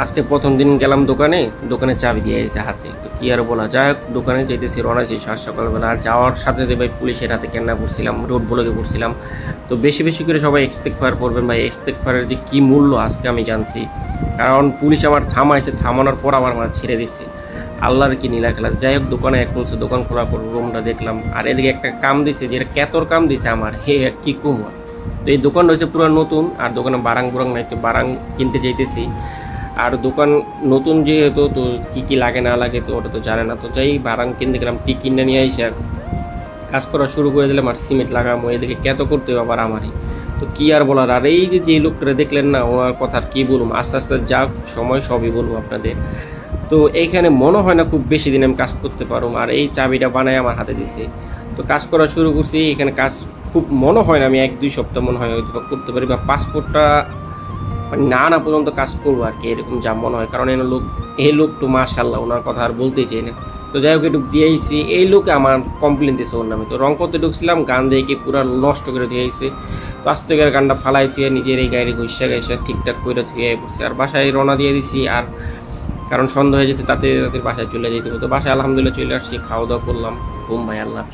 আজকে প্রথম দিন গেলাম দোকানে চাবি দিয়ে এসে হাতে। তো কি আর বলা, যাই হোক দোকানে যেতেছি, রওনা দিয়েছি সাত সকালবেলা। আর যাওয়ার সাথে সাথে ভাই পুলিশের হাতে কেন্না করছিলাম, রোড ব্লকে পড়ছিলাম। তো বেশি বেশি করে সবাই ইস্তেগফার করবেন ভাই। ইস্তেগফারের যে কী মূল্য আজকে আমি জানছি। কারণ পুলিশ আমার থামাইছে, থামানোর পর আবার আমার ছেড়ে দিচ্ছে। আল্লাহর কি নীলা খেলা। যাই হোক দোকানে খুলছে, দোকান খোলার পর রুমটা দেখলাম। আর এদিকে একটা কাম দিছে, যেটা কেতর কাম দিছে আমার, হে কি কুমার। তো এই দোকানটা হচ্ছে পুরো নতুন, আর দোকানে বারাং বুরাং নাই, তো বারাং কিনতে যাইতেছি। আর দোকান নতুন যেহেতু, তো কী কী লাগে না লাগে তো ওটা তো জানে না। তো যাই বারাং কিনতে গেলাম, টি কিনে নিয়ে এসে আর কাজ করা শুরু করে দিলাম। আর সিমেন্ট লাগাবো, এদিকে কেত করতে হবে আবার আমারই। তো কী আর বলার। আর এই যে লোকটা দেখলেন না, ওনার কথা আর কী বলুম, আস্তে আস্তে যা সময় সবই বলবো আপনাদের। তো এইখানে মনে হয় না খুব বেশি দিন আমি কাজ করতে পারবো। আর এই চাবিটা বানায় আমার হাতে দিছে। তো কাজ করা শুরু করছি এখানে। কাজ খুব মনে হয় না আমি 1-2 সপ্তাহ মনে হয় হয়তো বা করতে পারি, বা পাসপোর্টটা মানে না পর্যন্ত কাজ করবো আর কি, এরকম যা মনে হয়। কারণ এই লোক তো মাশাআল্লাহ, ওনার কথা আর বলতেই চাই না। তো যাই হোক একটু দিয়েছি, এই লোকে আমার কমপ্লেন দিয়েছে ওর নামে। তো রং করতে ঢুকছিলাম, গান দিয়ে কি পুরো নষ্ট করে দিয়েছে। তো আস্তে করে গানটা ফালাই ধুয়ে নিজের এই গাড়ি ঘুষা ঠিকঠাক করে ধুয়ে পড়ছে। আর বাসায় রওনা দিয়ে দিছি। আর কারণ সন্ধ্যা হয়ে যেতে তাতে তাদের বাসায় চলে যেতে হতো। বাসায় আলহামদুলিল্লাহ চলে আসছি, খাওয়া দাওয়া করলাম, ঘুম ভাই আল্লাহ।